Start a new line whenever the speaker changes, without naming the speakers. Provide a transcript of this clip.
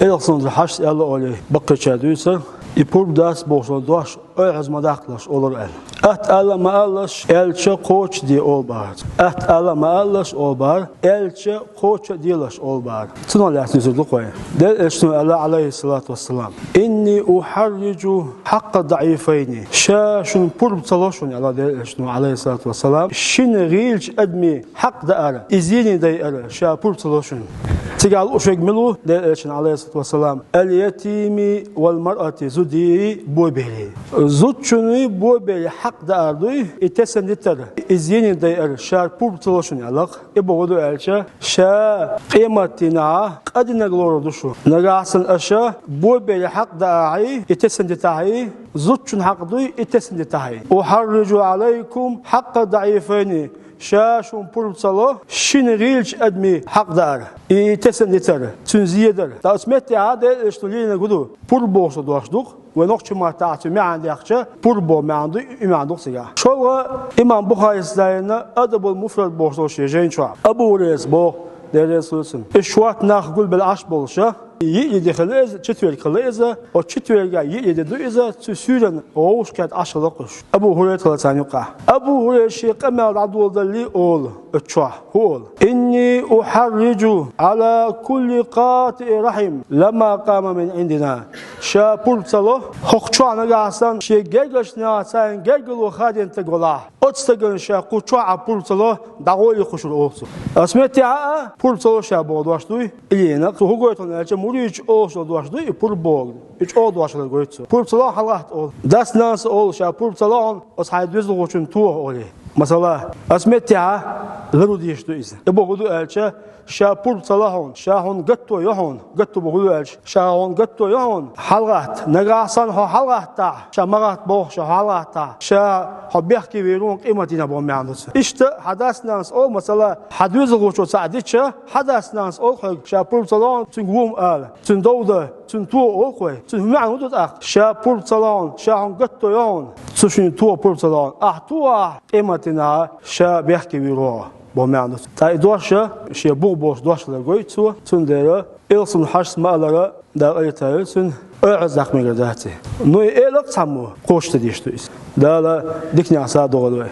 Elson hash ela oli bakçaduysa ipur das boşun doş öz madaqlaş olur el. At ala maallaş elçe koç di olbar. At ala maallaş olbar elçe koç dilaş olbar. Tuna lahtizu qoy. Del esnu ala alayhi salatu vesselam. İnni uharriju haqqa da'ifayni. Şaşun pur çalışın ala del esnu alayhi salatu vesselam. Şin rilç admi haq da'ara. İzini da'ara şapur çalışın. تجعل أشيك ملو لأن عليه الصلاة والسلام اليتيم والمرأة زدي بوبلي زود شنو بوبلي حق داردوي اتسند تر إزيني داير شار بور تلوشن علاق إبغضو ألشا شا قيمتنا قد نغلور دوشو نغاسن أشا بوبلي حق داعي اتسند تاعي زود شن حق دوي اتسند تاعي أحرج عليكم حق ضعيفين شاشون پول صلاح شین ریلش ادمی حق دار ایتسن دیتر تنزیدر تاسمت عاده اشتولین گدو پول بوش دواشدوق و نقش ما تعطي ما عندي أخشى پول بو ما عنده سجا شو إمام بخاري سلاينا أدب المفرد بوش جين شو أبو ريس بو درسوسن إشوات ناخذ بالعش بولشة يجي خلاص تشتوي خلاص أو تشتوي جا يجي دويزا تسيرن أوش كات عشرة أبو هريرة ثلاثة يقع أبو هريرة شيء كما العدو ذلي أول أتشوا هول إني أحرج على كل قاطع رحم لما قام من عندنا شابول صلاة حقشوا أنا جالسان شيء جالس ناسان جالس وخادين تقولا أتستجن شاقوشوا عبول صلاة دعوة يخشوا أوسو أسمعتي پول صلاة شابو دواشتوي إلينا هو قلت مريج أوش دواشتوي پول بول إيش أو دواشتوي قلت پول صلاة حلقت أول داس ناس أول شاب پول صلاة أصحاب يزلوا وشن توه أولي مثلا أسمعتي غيرو ديشتو إذا يبغوا ألشة شابول صلاحون شاهون قطو يهون قطو بقولوا ألش شاهون قطو يهون حلقات نجاسان هو حلقات تا شمرات بوه شا حلقات تا شا حبيحكي ويرون قيمتنا بوميانوس إشت حدث ناس أو مثلا حدوز غوشو سعدتش حدث ناس أو خل شابول صلاحون تنقوم آل تندوده تنتو أو خوي تنمعنو دوت أخ شابول صلاحون شاهون قطو يهون تشين تو بول صلاحون أحتوا قيمتنا شا بيحكي ويرون بوميانوس تا إدواشة شيء بوش دوش لقوي تندرة إلسون حش مالرة دا أيتها تن أعزق مقدرته نوي إلق سامو قوش تديشتويس دا لا ديكني عصا دوغلوي